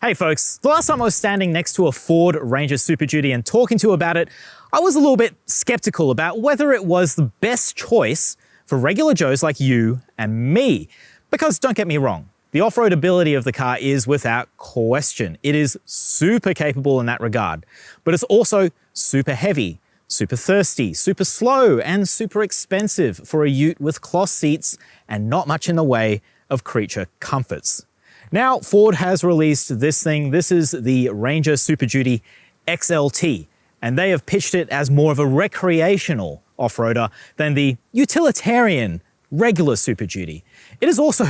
Hey folks, the last time I was standing next to a Ford Ranger Super Duty and talking to you about it, I was a little bit skeptical about whether it was the best choice for regular Joes like you and me. Because don't get me wrong, the off-road ability of the car is without question. It is super capable in that regard, but it's also super heavy, super thirsty, super slow, and super expensive for a ute with cloth seats and not much in the way of creature comforts. Now, Ford has released this thing. This is the Ranger Super Duty XLT, and they have pitched it as more of a recreational off-roader than the utilitarian regular Super Duty. It is also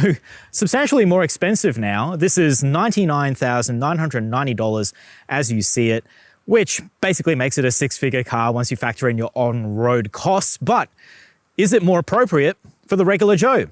substantially more expensive now. This is $99,990 as you see it, which basically makes it a six-figure car once you factor in your on-road costs. But is it more appropriate for the regular Joe?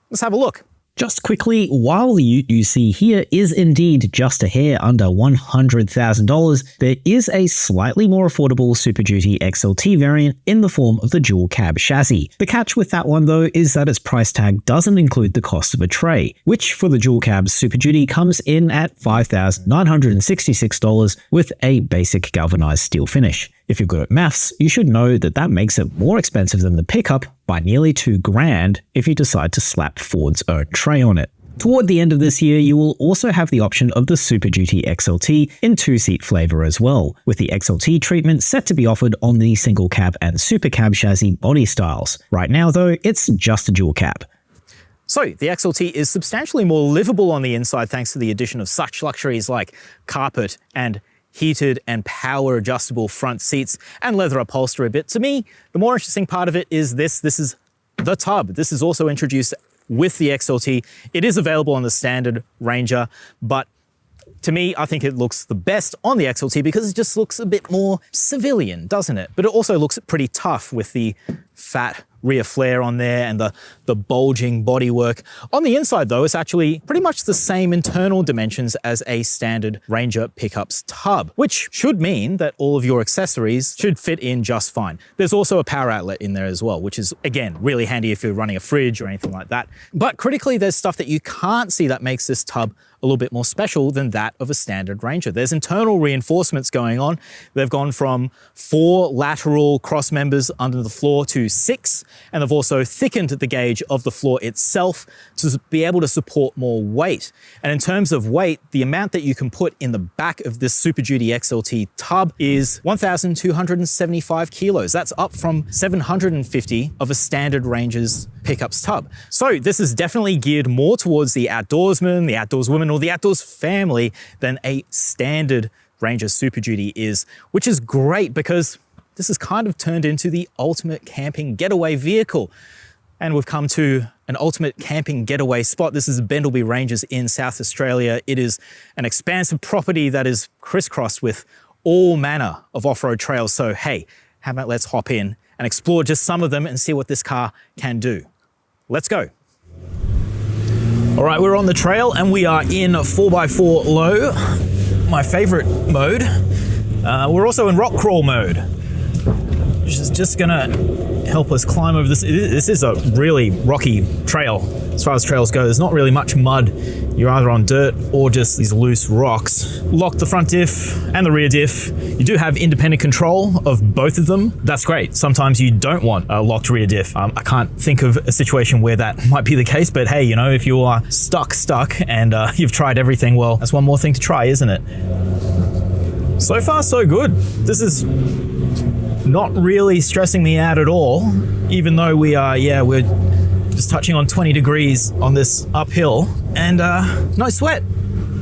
Let's have a look. Just quickly, while the ute you see here is indeed just a hair under $100,000, there is a slightly more affordable Super Duty XLT variant in the form of the dual cab chassis. The catch with that one though is that its price tag doesn't include the cost of a tray, which for the dual cab Super Duty comes in at $5,966 with a basic galvanized steel finish. If you're good at maths, you should know that that makes it more expensive than the pickup by nearly $2,000 if you decide to slap Ford's own tray on it. Toward the end of this year, you will also have the option of the Super Duty XLT in two-seat flavor as well, with the XLT treatment set to be offered on the single cab and super cab chassis body styles. Right now though, it's just a dual cab. So the XLT is substantially more livable on the inside thanks to the addition of such luxuries like carpet and heated and power adjustable front seats and leather upholstery. But to me, the more interesting part of it is this is the tub. This is also introduced with the XLT. It is available on the standard Ranger, but to me, I think it looks the best on the XLT because it just looks a bit more civilian, doesn't it? But it also looks pretty tough with the fat rear flare on there and the bulging bodywork. On the inside though, it's actually pretty much the same internal dimensions as a standard Ranger pickups tub, which should mean that all of your accessories should fit in just fine. There's also a power outlet in there as well, which is again, really handy if you're running a fridge or anything like that. But critically, there's stuff that you can't see that makes this tub a little bit more special than that of a standard Ranger. There's internal reinforcements going on. They've gone from 4 lateral cross members under the floor to 6, and they've also thickened the gauge of the floor itself to be able to support more weight. And in terms of weight, the amount that you can put in the back of this Super Duty XLT tub is 1,275 kilos. That's up from 750 of a standard Ranger's pickups tub. So this is definitely geared more towards the outdoorsman, the outdoorswoman, or the outdoors family than a standard Ranger Super Duty is, which is great because this has kind of turned into the ultimate camping getaway vehicle. And we've come to an ultimate camping getaway spot. This is Bendelby Ranges in South Australia. It is an expansive property that is crisscrossed with all manner of off-road trails. So hey, how about let's hop in and explore just some of them and see what this car can do. Let's go. All right, we're on the trail and we are in 4x4 low, my favorite mode. We're also in rock crawl mode, which is just gonna help us climb over this. This is a really rocky trail as far as trails go. There's not really much mud. You're either on dirt or just these loose rocks. Lock the front diff and the rear diff. You do have independent control of both of them. That's great. Sometimes you don't want a locked rear diff. I can't think of a situation where that might be the case, but hey, you know, if you are stuck and you've tried everything, well, that's one more thing to try, isn't it? So far, so good. This is not really stressing me out at all, even though we are, we're just touching on 20 degrees on this uphill and no sweat.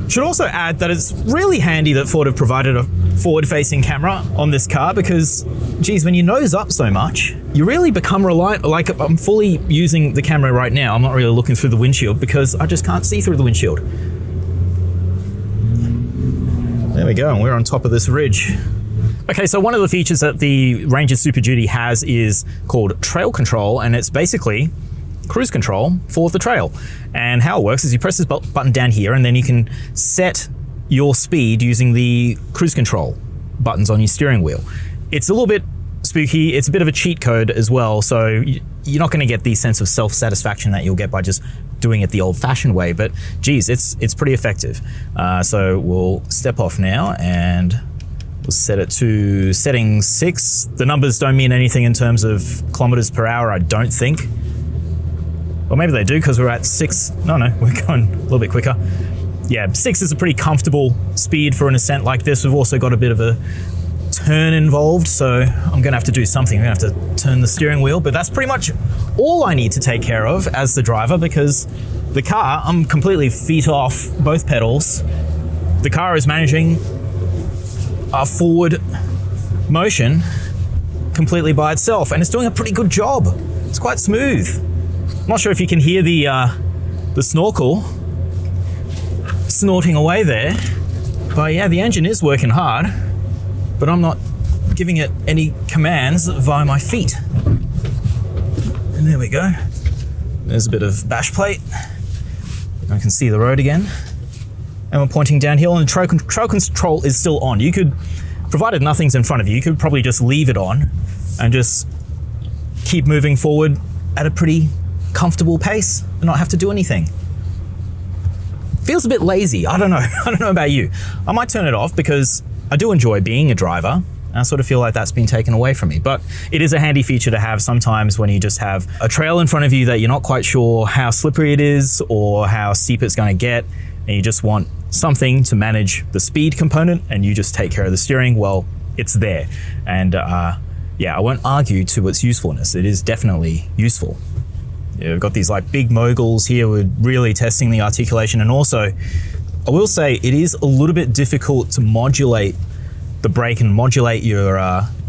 Should also add that it's really handy that Ford have provided a forward-facing camera on this car because, geez, when you nose up so much, you really become reliant. Like I'm fully using the camera right now. I'm not really looking through the windshield because I just can't see through the windshield. There we go, and we're on top of this ridge. Okay, so one of the features that the Ranger Super Duty has is called trail control, and it's basically cruise control for the trail. And how it works is you press this button down here and then you can set your speed using the cruise control buttons on your steering wheel. It's a little bit spooky. It's a bit of a cheat code as well. So you're not going to get the sense of self-satisfaction that you'll get by just doing it the old-fashioned way, but geez, it's pretty effective. So we'll step off now and we'll set it to setting 6. The numbers don't mean anything in terms of kilometers per hour, I don't think. Well, maybe they do because we're at 6. No, we're going a little bit quicker. Yeah, 6 is a pretty comfortable speed for an ascent like this. We've also got a bit of a turn involved, so I'm gonna have to do something. I'm gonna have to turn the steering wheel, but that's pretty much all I need to take care of as the driver, because the car, I'm completely feet off both pedals. The car is managing a forward motion completely by itself, and it's doing a pretty good job. It's quite smooth. I'm not sure if you can hear the snorkel snorting away there, but yeah, the engine is working hard, but I'm not giving it any commands via my feet. And there we go. There's a bit of bash plate. I can see the road again. And we're pointing downhill, and the trail control is still on. You could, provided nothing's in front of you, you could probably just leave it on and just keep moving forward at a pretty comfortable pace and not have to do anything. Feels a bit lazy. I don't know. I don't know about you. I might turn it off because I do enjoy being a driver. And I sort of feel like that's been taken away from me. But it is a handy feature to have sometimes when you just have a trail in front of you that you're not quite sure how slippery it is or how steep it's going to get, and you just want something to manage the speed component and you just take care of the steering. Well, it's there. And yeah, I won't argue to its usefulness. It is definitely useful. Yeah, we've got these like big moguls here. We're really testing the articulation, and also I will say it is a little bit difficult to modulate the brake and modulate your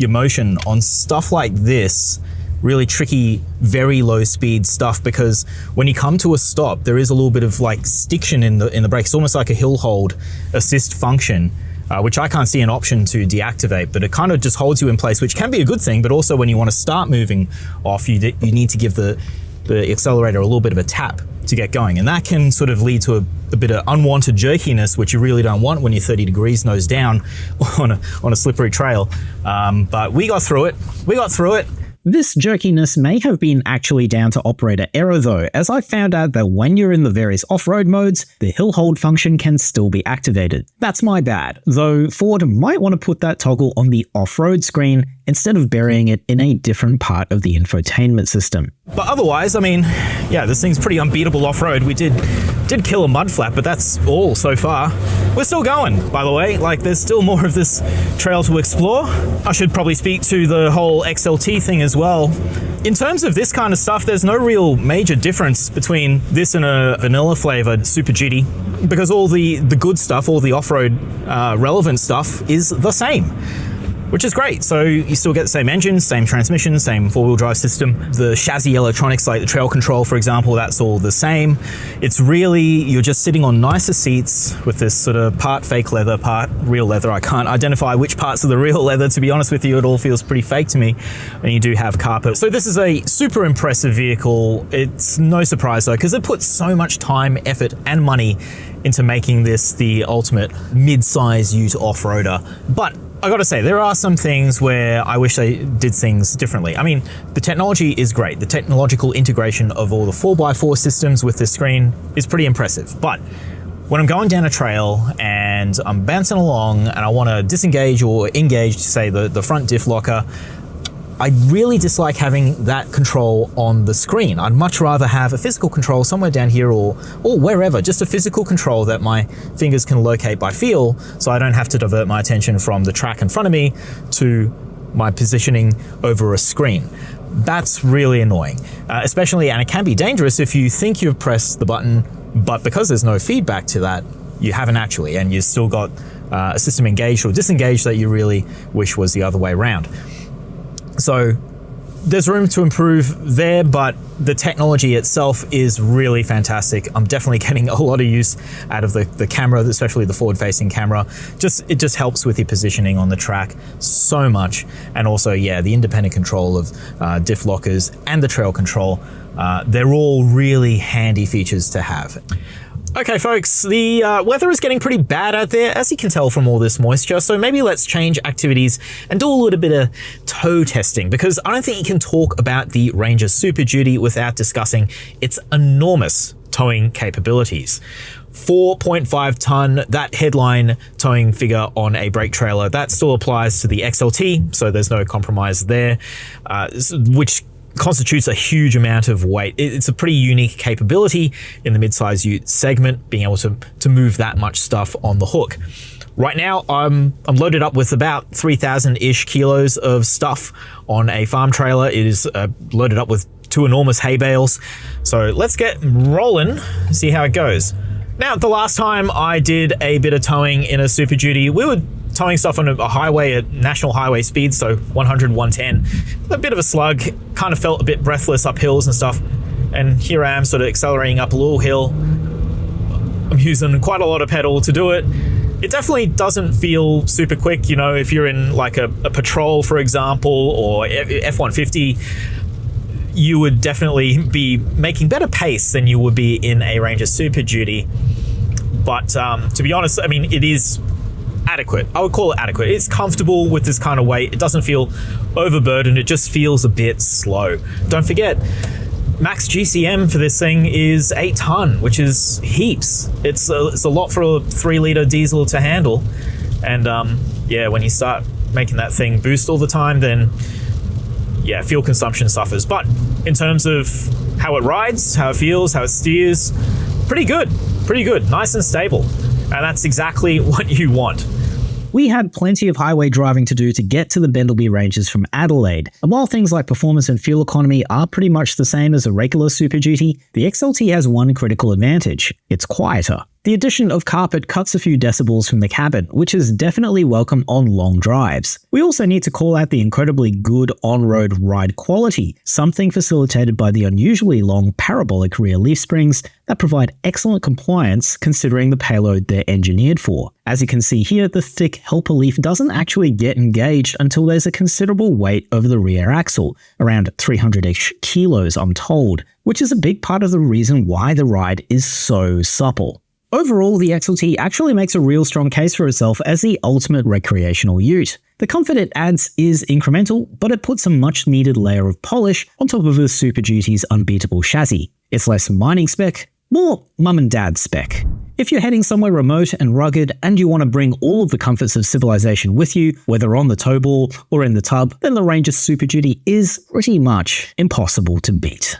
motion on stuff like this, really tricky, very low speed stuff, because when you come to a stop, there is a little bit of like stiction in the brake. It's almost like a hill hold assist function, which I can't see an option to deactivate, but it kind of just holds you in place, which can be a good thing. But also when you want to start moving off, you need to give the accelerator a little bit of a tap to get going, and that can sort of lead to a bit of unwanted jerkiness, which you really don't want when you're 30 degrees nose down on a slippery trail. But we got through it. This jerkiness may have been actually down to operator error though, as I found out that when you're in the various off-road modes, the hill hold function can still be activated. That's my bad, though Ford might want to put that toggle on the off-road screen instead of burying it in a different part of the infotainment system. But otherwise, I mean, yeah, this thing's pretty unbeatable off-road. We did kill a mud flap, but that's all so far. We're still going, by the way. Like, there's still more of this trail to explore. I should probably speak to the whole XLT thing as well. In terms of this kind of stuff, there's no real major difference between this and a vanilla flavored Super Duty, because all the good stuff, all the off-road relevant stuff is the same, which is great. So you still get the same engine, same transmission, same four-wheel drive system. The chassis electronics, like the trail control, for example, that's all the same. It's really, you're just sitting on nicer seats with this sort of part fake leather, part real leather. I can't identify which parts of the real leather, to be honest with you. It all feels pretty fake to me. And you do have carpet. So this is a super impressive vehicle. It's no surprise though, because it puts so much time, effort, and money into making this the ultimate mid-size ute off-roader. But I gotta say, there are some things where I wish they did things differently. I mean, the technology is great. The technological integration of all the 4x4 systems with this screen is pretty impressive. But when I'm going down a trail and I'm bouncing along and I wanna disengage or engage, say, the front diff locker, I really dislike having that control on the screen. I'd much rather have a physical control somewhere down here or wherever, just a physical control that my fingers can locate by feel, so I don't have to divert my attention from the track in front of me to my positioning over a screen. That's really annoying, especially, and it can be dangerous if you think you've pressed the button, but because there's no feedback to that, you haven't actually, and you've still got a system engaged or disengaged that you really wish was the other way around. So there's room to improve there, but the technology itself is really fantastic. I'm definitely getting a lot of use out of the camera, especially the forward-facing camera. It just helps with your positioning on the track so much. And also, yeah, the independent control of diff lockers and the trail control, they're all really handy features to have. Okay, folks, the weather is getting pretty bad out there, as you can tell from all this moisture, so maybe let's change activities and do a little bit of toe testing, because I don't think you can talk about the Ranger Super Duty without discussing its enormous towing capabilities. 4.5 ton, that headline towing figure on a brake trailer, that still applies to the XLT, so there's no compromise there, which constitutes a huge amount of weight. It's a pretty unique capability in the mid-size ute segment, being able to move that much stuff on the hook. Right now, I'm loaded up with about 3,000-ish kilos of stuff on a farm trailer. It is loaded up with 2 enormous hay bales. So let's get rolling, see how it goes. Now, the last time I did a bit of towing in a Super Duty, we were towing stuff on a highway at national highway speed, so 100, 110. A bit of a slug, kind of felt a bit breathless up hills and stuff. And here I am sort of accelerating up a little hill. I'm using quite a lot of pedal to do it. It definitely doesn't feel super quick, you know, if you're in like a patrol, for example, or F-150, you would definitely be making better pace than you would be in a Ranger Super Duty. But to be honest, I mean, it is adequate. I would call it adequate. It's comfortable with this kind of weight. It doesn't feel overburdened. It just feels a bit slow. Don't forget, max GCM for this thing is 8 ton, which is heaps. It's a lot for a 3-liter diesel to handle. And yeah, when you start making that thing boost all the time, then yeah, fuel consumption suffers. But in terms of how it rides, how it feels, how it steers, pretty good, nice and stable. And that's exactly what you want. We had plenty of highway driving to do to get to the Bendelby Ranges from Adelaide, and while things like performance and fuel economy are pretty much the same as a regular Super Duty, the XLT has one critical advantage: it's quieter. The addition of carpet cuts a few decibels from the cabin, which is definitely welcome on long drives. We also need to call out the incredibly good on-road ride quality, something facilitated by the unusually long parabolic rear leaf springs that provide excellent compliance considering the payload they're engineered for. As you can see here, the thick helper leaf doesn't actually get engaged until there's a considerable weight over the rear axle, around 300-ish kilos I'm told, which is a big part of the reason why the ride is so supple. Overall, the XLT actually makes a real strong case for itself as the ultimate recreational ute. The comfort it adds is incremental, but it puts a much needed layer of polish on top of the Super Duty's unbeatable chassis. It's less mining spec, more mum and dad spec. If you're heading somewhere remote and rugged and you want to bring all of the comforts of civilization with you, whether on the tow ball or in the tub, then the Ranger Super Duty is pretty much impossible to beat.